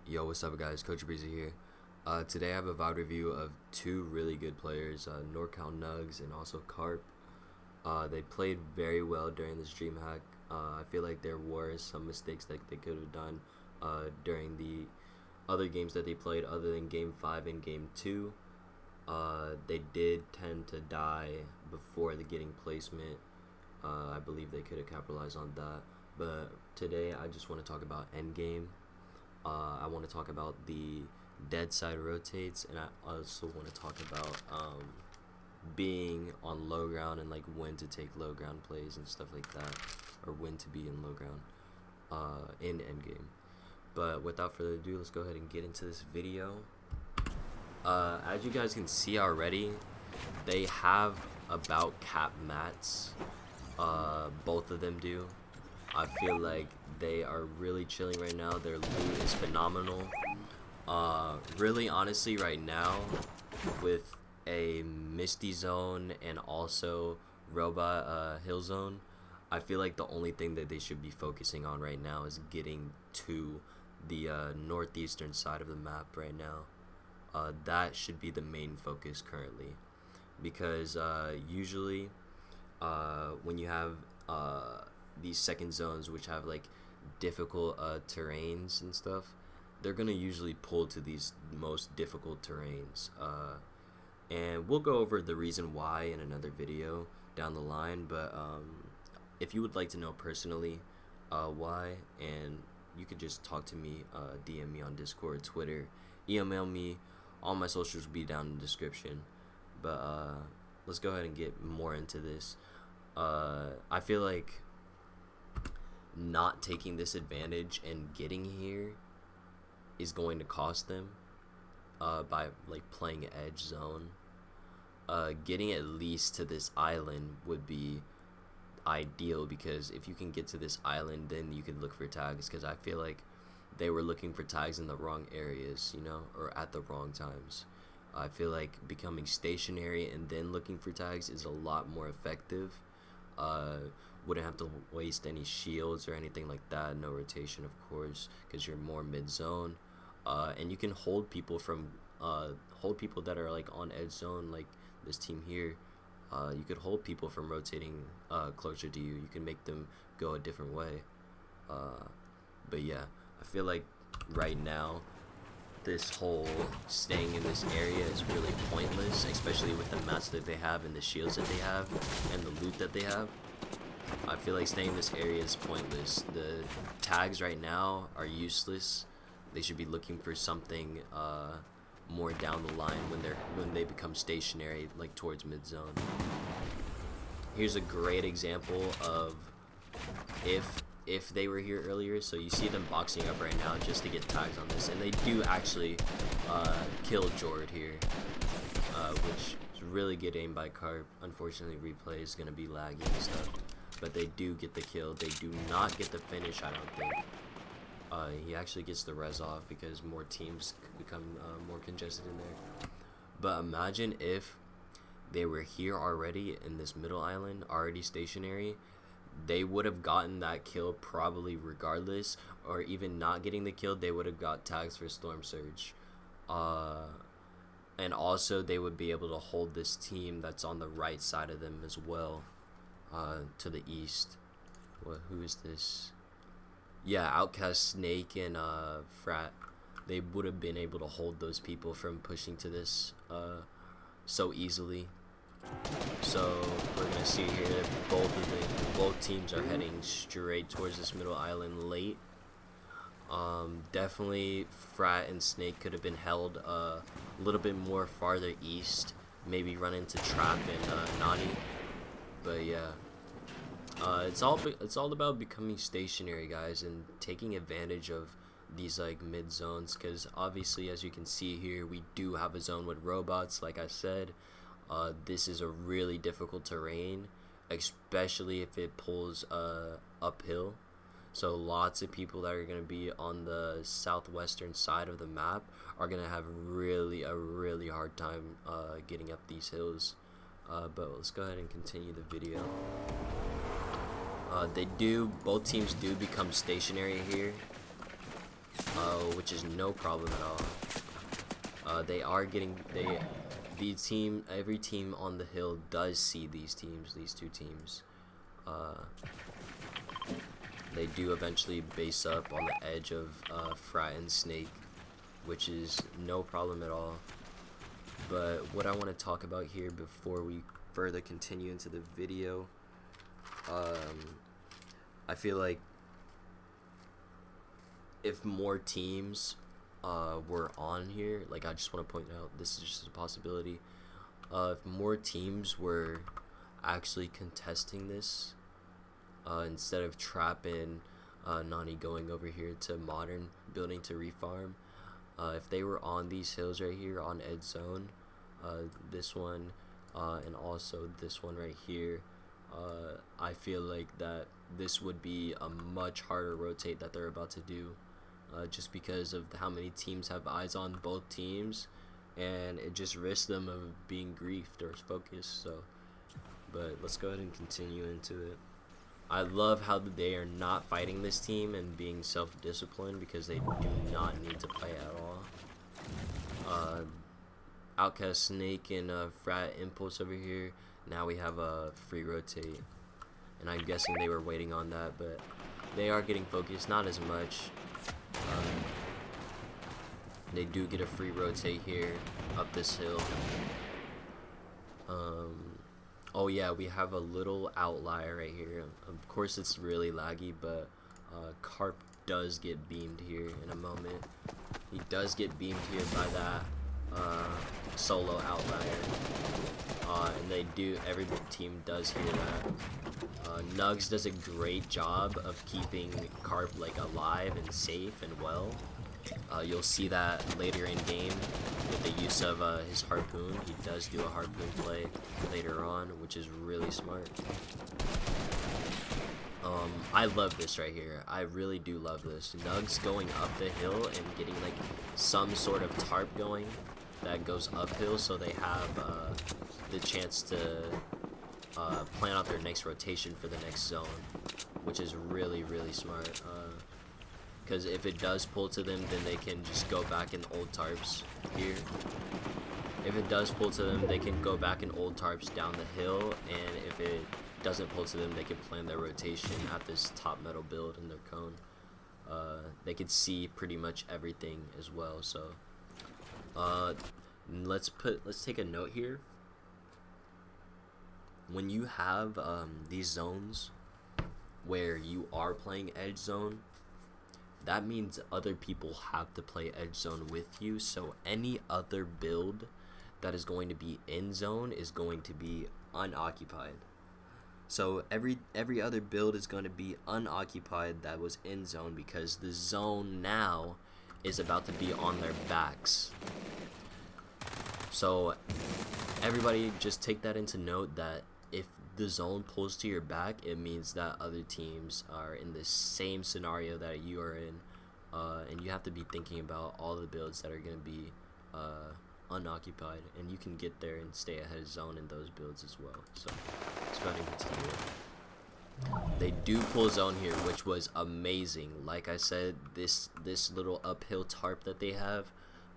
Yo, what's up guys, Coach Breezy here. Today I have a VOD review of two really good players, Norcal Nugzz and also Karp. They played very well during this dream hack. I feel like there were some mistakes that they could have done during the other games that they played other than Game 5 and Game 2. They did tend to die before the getting placement. I believe they could have capitalized on that. But today I just want to talk about Endgame. I want to talk about the dead side rotates, and I also want to talk about being on low ground and like when to take low ground plays and stuff like that, or when to be in low ground in Endgame. But without further ado, let's go ahead and get into this video. As you guys can see already, they have about cap mats. Both of them do. I feel like they are really chilling right now. Their loot is phenomenal. Really honestly right now, with a Misty Zone and also Robot Hill Zone, I feel like the only thing that they should be focusing on right now is getting to the northeastern side of the map right now. That should be the main focus currently, because usually when you have these second zones which have like difficult terrains and stuff, they're gonna usually pull to these most difficult terrains, and we'll go over the reason why in another video down the line. But if you would like to know personally why, and you could just talk to me, DM me on Discord, Twitter, email me. All my socials will be down in the description. But let's go ahead and get more into this. I feel like not taking this advantage and getting here is going to cost them by like playing edge zone. Getting at least to this island would be ideal, because if you can get to this island, then you can look for tags, because I feel like they were looking for tags in the wrong areas, you know, or at the wrong times. I feel like becoming stationary and then looking for tags is a lot more effective. Wouldn't have to waste any shields or anything like that. No rotation, of course, because you're more mid zone, and you can hold people from hold people that are like on edge zone, like this team here. You could hold people from rotating closer to you. You can make them go a different way. But yeah, I feel like right now this whole staying in this area is really pointless, especially with the mats that they have and the shields that they have and the loot that they have. I feel like staying in this area is pointless. The tags right now are useless. They should be looking for something more down the line when they become stationary, like towards mid zone. Here's a great example of if they were here earlier. So you see them boxing up right now just to get tags on this, and they do actually kill Jord here, which is really good aim by Karp. Unfortunately, replay is going to be laggy and stuff, but they do get the kill. They do not get the finish, I don't think. He actually gets the res off because more teams become more congested in there. But imagine if they were here already in this middle island, already stationary. They would have gotten that kill probably regardless, or even not getting the kill, they would have got tags for Storm Surge. And also they would be able to hold this team that's on the right side of them as well, to the east. Who is this? Yeah, Outcast, Snake, and Frat. They would have been able to hold those people from pushing to this so easily. So we're gonna see here that both teams are heading straight towards this middle island late. Definitely Frat and Snake could have been held a little bit more farther east, maybe run into Trap and Naughty. But yeah, it's all about becoming stationary, guys, and taking advantage of these like mid zones, because obviously, as you can see here, we do have a zone with robots, like I said. This is a really difficult terrain, especially if it pulls uphill. So lots of people that are going to be on the southwestern side of the map are going to have a really hard time getting up these hills. But let's go ahead and continue the video. Both teams do become stationary here. which is no problem at all. They are getting every team on the hill does see these two teams. They do eventually base up on the edge of Frat and Snake, which is no problem at all. But what I want to talk about here before we further continue into the video, I feel like if more teams were on here, like, I just want to point out, this is just a possibility, if more teams were actually contesting this, instead of trapping Nani going over here to modern building to refarm, if they were on these hills right here on edge zone, this one and also this one right here, I feel like that this would be a much harder rotate that they're about to do, just because of how many teams have eyes on both teams, and it just risks them of being griefed or focused. So, but let's go ahead and continue into it. I love how they are not fighting this team and being self-disciplined, because they do not need to play at all. Outcast Snake and Frat Impulse over here. Now we have a free rotate, and I'm guessing they were waiting on that, but they are getting focused, not as much. They do get a free rotate here up this hill. Oh yeah, we have a little outlier right here. Of course it's really laggy, but Karp does get beamed here in a moment. He does get beamed here by that solo outlier, and every team does hear that. Nugzz does a great job of keeping Karp like alive and safe and well. You'll see that later in game with the use of his harpoon. He does do a harpoon play later on, which is really smart. I love this right here. I really do love this. Nugzz going up the hill and getting like some sort of tarp going that goes uphill, so they have the chance to plan out their next rotation for the next zone, which is really, really smart. Because if it does pull to them, then they can just go back in old tarps here. If it does pull to them, they can go back in old tarps down the hill, and if it doesn't pull to them, they can plan their rotation at this top metal build in their cone. They can see pretty much everything as well. So let's take a note here. When you have these zones where you are playing edge zone, that means other people have to play edge zone with you, so any other build that is going to be in zone is going to be unoccupied. So every other build is going to be unoccupied that was in zone, because the zone now is about to be on their backs. So everybody just take that into note, that if the zone pulls to your back, it means that other teams are in the same scenario that you are in, and you have to be thinking about all the builds that are going to be unoccupied, and you can get there and stay ahead of zone in those builds as well. So let's go ahead and continue. They do pull zone here, which was amazing. Like I said, this little uphill tarp that they have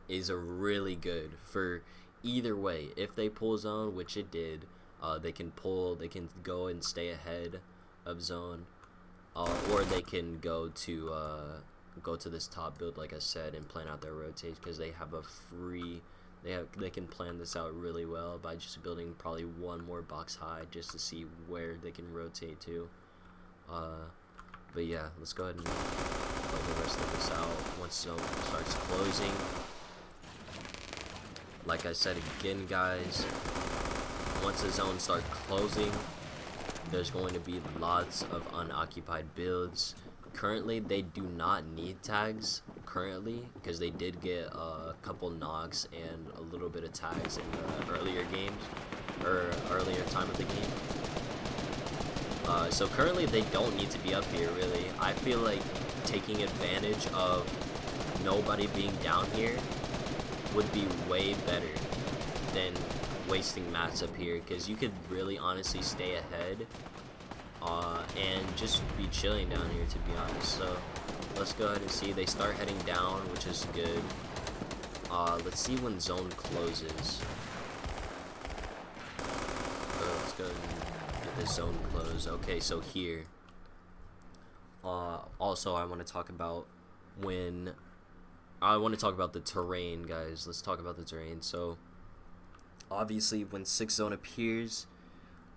is a really good for either way. If they pull zone, which it did, they can go and stay ahead of zone, or they can go to this top build, like I said, and plan out their rotates, because they have a free. They can plan this out really well by just building probably one more box high just to see where they can rotate to. But yeah, let's go ahead and play the rest of this out once zone starts closing. Like I said again, guys, once the zone starts closing, there's going to be lots of unoccupied builds. Currently, they do not need tags currently, because they did get a couple knocks and a little bit of tags in the earlier games, or earlier time of the game. So currently they don't need to be up here, really. I feel like taking advantage of nobody being down here would be way better than wasting mats up here, because you could really honestly stay ahead and just be chilling down here, to be honest. So let's go ahead and see. They start heading down, which is good. Let's see when zone closes. Let's go ahead and get the zone closed. Okay, so here. Also, I want to talk about the terrain, guys. Let's talk about the terrain. So, obviously, when 6th zone appears,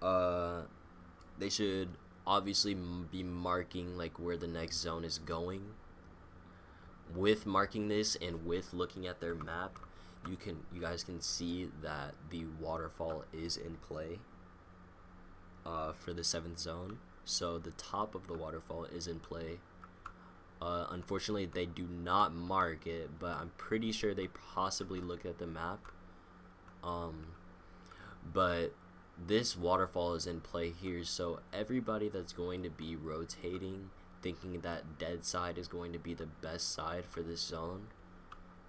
they should obviously be marking like where the next zone is going. With marking this and with looking at their map, you guys can see that the waterfall is in play for the 7th zone. So the top of the waterfall is in play. Unfortunately, they do not mark it, but I'm pretty sure they possibly look at the map. But this waterfall is in play here, so everybody that's going to be rotating, thinking that dead side is going to be the best side for this zone,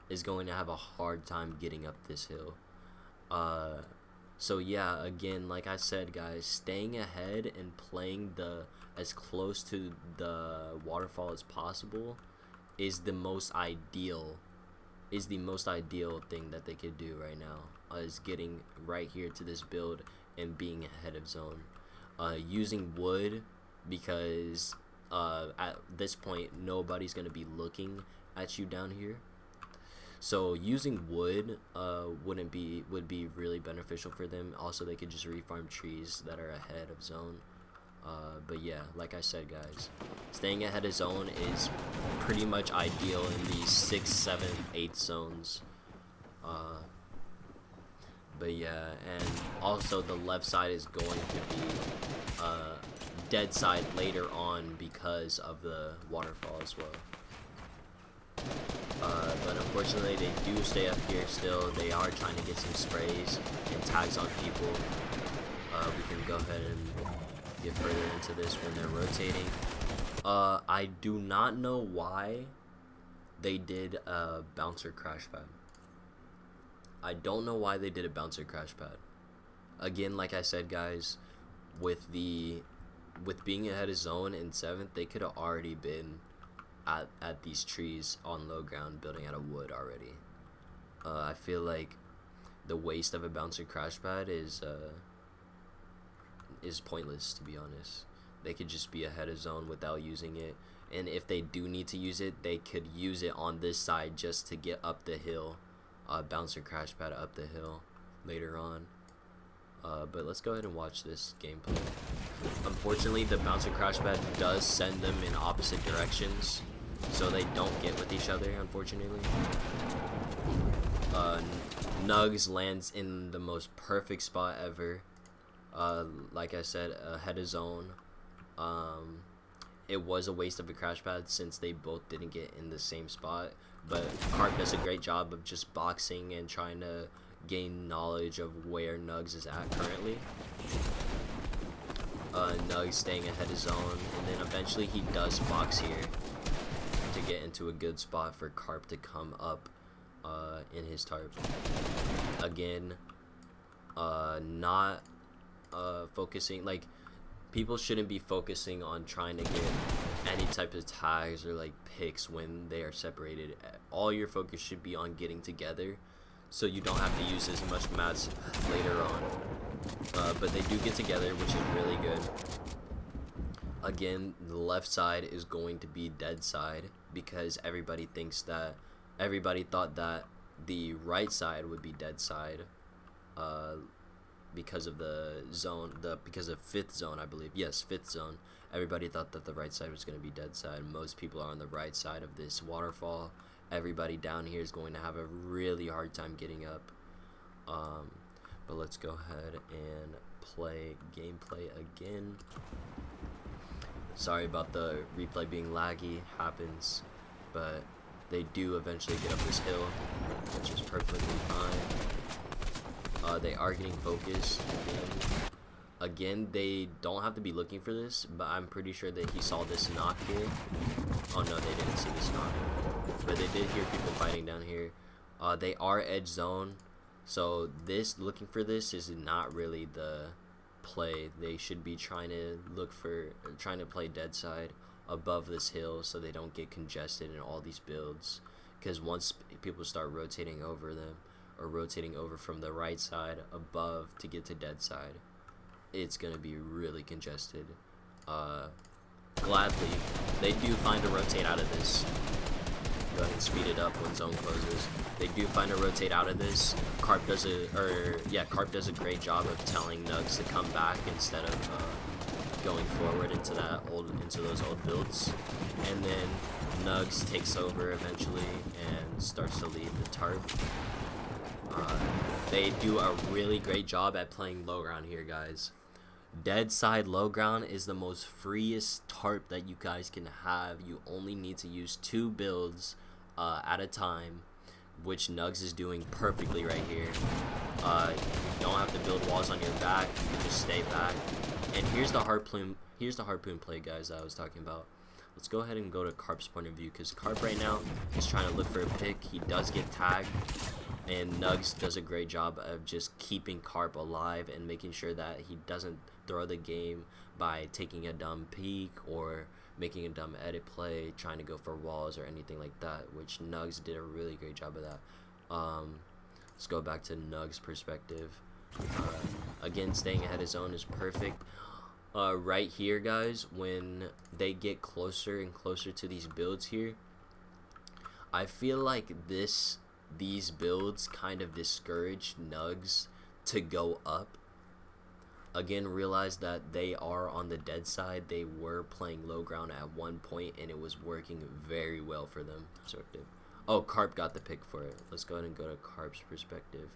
is going to have a hard time getting up this hill. So yeah, again, like I said, guys, staying ahead and playing as close to the waterfall as possible is the most ideal thing that they could do right now, is getting right here to this build and being ahead of zone. Using wood, because at this point nobody's going to be looking at you down here. So using wood would be really beneficial for them. Also, they could just refarm trees that are ahead of zone. But yeah, like I said, guys, staying ahead of zone is pretty much ideal in these 6, 7, 8 zones. But yeah, and also the left side is going to be dead side later on because of the waterfall as well. But unfortunately, they do stay up here still. They are trying to get some sprays and tags on people. We can go ahead and get further into this when they're rotating. I do not know why they did a bouncer crash pad. I don't know why they did a bouncer crash pad. Again, like I said, guys, with being ahead of zone in 7th, they could have already been at these trees on low ground building out of wood already. I feel like the waste of a bouncer crash pad is pointless, to be honest. They could just be ahead of zone without using it, and if they do need to use it, they could use it on this side just to get up the hill. Bouncer crash pad up the hill later on. But let's go ahead and watch this gameplay. Unfortunately, the bouncer crash pad does send them in opposite directions, so they don't get with each other, unfortunately. Nugzz lands in the most perfect spot ever. Like I said, ahead of zone. It was a waste of a crash pad since they both didn't get in the same spot, but Karp does a great job of just boxing and trying to gain knowledge of where Nugzz is at currently. Nugzz staying ahead of zone, and then eventually he does box here to get into a good spot for Karp to come up in his tarp. Again, not focusing, like, people shouldn't be focusing on trying to get any type of tags or like picks when they are separated. All your focus should be on getting together, so you don't have to use as much mats later on. But they do get together, which is really good. Again, the left side is going to be dead side because everybody thought that the right side would be dead side. Because of the zone, because of 5th zone, I believe. Yes, 5th zone. Everybody thought that the right side was going to be dead side. Most people are on the right side of this waterfall. Everybody down here is going to have a really hard time getting up. But let's go ahead and play gameplay again. Sorry about the replay being laggy. Happens, but they do eventually get up this hill, which is perfectly fine. They are getting focused again. They don't have to be looking for this, but I'm pretty sure that he saw this knock here. Oh no, they didn't see this knock, but they did hear people fighting down here. They are edge zone, so looking for this is not really the play. They should be trying to play dead side. above this hill so they don't get congested in all these builds. Because once people start rotating over them, or rotating over from the right side above to get to dead side, it's gonna be really congested. Gladly, they do find a rotate out of this. Go ahead and speed it up when zone closes. They do find a rotate out of this. Karp does a great job of telling Nugzz to come back instead of going forward into those old builds. And then Nugzz takes over eventually and starts to lead the tarp. They do a really great job at playing low ground here, guys. Dead side low ground is the most freest tarp that you guys can have. You only need to use 2 builds at a time, which Nugzz is doing perfectly right here. You don't have to build walls on your back. You can just stay back. And here's the harpoon play, guys, that I was talking about. Let's go ahead and go to Karp's point of view, because Karp right now is trying to look for a pick. He does get tagged, and Nugzz does a great job of just keeping Karp alive and making sure that he doesn't throw the game by taking a dumb peek or making a dumb edit play, trying to go for walls or anything like that, which Nugzz did a really great job of that. Let's go back to Nugz's perspective. Again, staying ahead of zone is perfect. Right here, guys, when they get closer and closer to these builds here, I feel like these builds kind of discourage Nugzz to go up. Again, realize that they are on the dead side. They were playing low ground at one point, and it was working very well for them. Oh, Karp got the pick for it. Let's go ahead and go to Karp's perspective.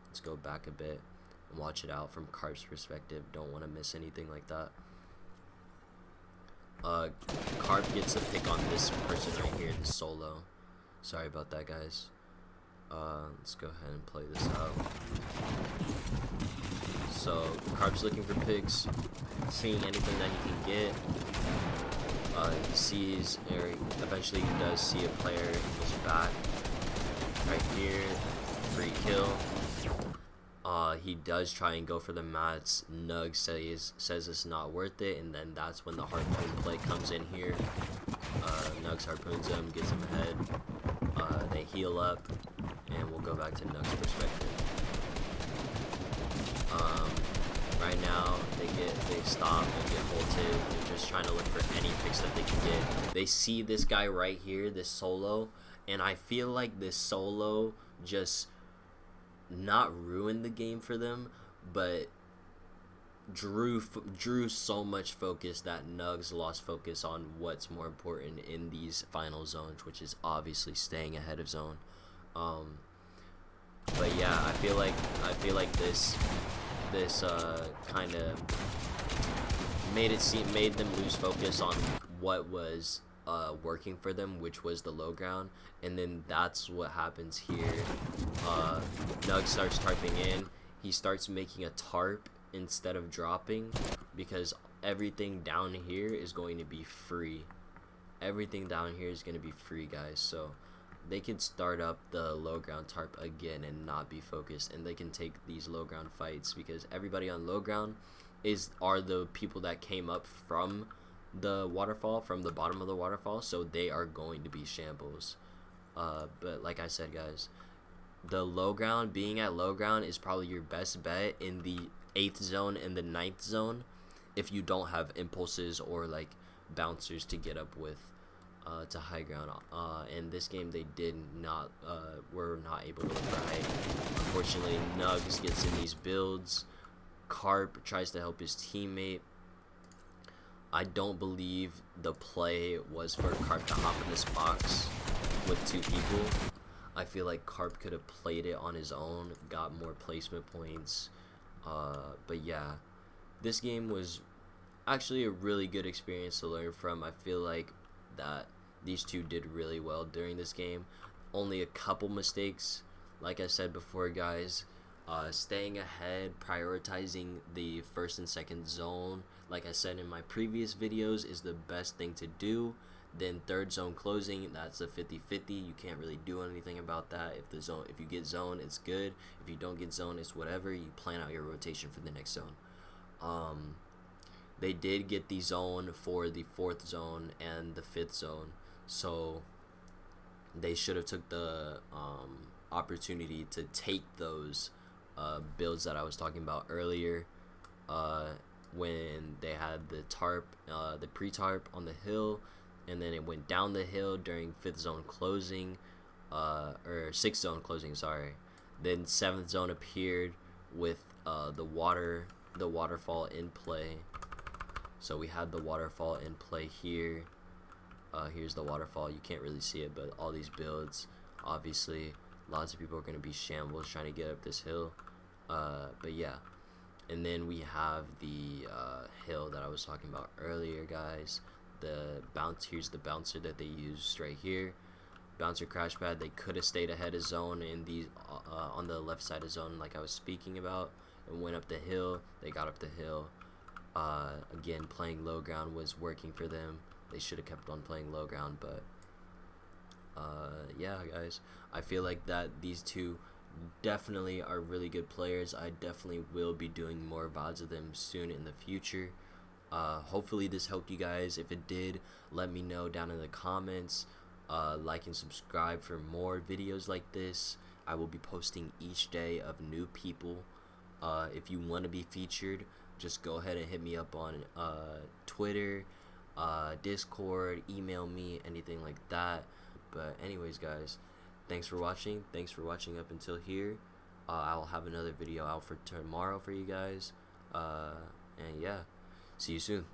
Let's go back a bit and watch it out from Karp's perspective. Don't want to miss anything like that. Karp gets a pick on this person right here, the solo. Sorry about that, guys. Let's go ahead and play this out. So Karp's looking for picks, seeing anything that he can get. He sees, or eventually he does see a player in his back right here. Free kill. He does try and go for the mats. Nugzz says it's not worth it, and then that's when the harpoon play comes in here. Nugzz harpoons him, gets him ahead. They heal up, and we'll go back to Nugz's perspective. Right now, they stop and get bolted. They're just trying to look for any picks that they can get. They see this guy right here, this solo, and I feel like this solo just not ruined the game for them, but drew so much focus that Nugzz lost focus on what's more important in these final zones, which is obviously staying ahead of zone. But yeah, I feel like this kind of made them lose focus on what was working for them, which was the low ground, and then that's what happens here. Nugzz starts tarping in. He starts making a tarp instead of dropping, because everything down here is going to be free. Everything down here is going to be free, guys. So they can start up the low ground tarp again and not be focused, and they can take these low ground fights, because everybody on low ground are the people that came up from the waterfall, from the bottom of the waterfall, so they are going to be shambles. But like I said, guys, the low ground, being at low ground is probably your best bet in the 8th zone and the 9th zone if you don't have impulses or like bouncers to get up with to high ground. In this game, they were not able to look for height. Unfortunately, Nugzz gets in these builds. Karp tries to help his teammate. I don't believe the play was for Karp to hop in this box with 2 people. I feel like Karp could have played it on his own, got more placement points. But yeah, this game was actually a really good experience to learn from. I feel like that these two did really well during this game. Only a couple mistakes, like I said before, guys. Staying ahead, prioritizing the 1st and 2nd zone, like I said in my previous videos, is the best thing to do. Then 3rd zone closing, that's a 50-50. You can't really do anything about that. If you get zone, it's good. If you don't get zone, it's whatever. You plan out your rotation for the next zone. they did get the zone for the 4th zone and the 5th zone, so they should have took the opportunity to take those builds that I was talking about earlier, when they had the the pre-tarp on the hill, and then it went down the hill during 5th zone closing, or 6th zone closing, sorry. Then 7th zone appeared with the waterfall in play. So we had the waterfall in play here. Here's the waterfall. You can't really see it, but all these builds, obviously, lots of people are going to be shambles trying to get up this hill. But yeah. And then we have the hill that I was talking about earlier, guys. Here's the bouncer that they used right here. Bouncer crash pad. They could have stayed ahead of zone in these on the left side of zone, like I was speaking about, and went up the hill. They got up the hill. Again, playing low ground was working for them. They should have kept on playing low ground, but yeah, guys, I feel like that these two definitely are really good players. I definitely will be doing more VODs of them soon in the future. Hopefully this helped you guys. If it did, let me know down in the comments. Like and subscribe for more videos like this. I will be posting each day of new people. If you want to be featured, just go ahead and hit me up on Twitter, Discord, email me, anything like that. But anyways, guys, thanks for watching. Thanks for watching up until here. I'll have another video out for tomorrow for you guys. And yeah, see you soon.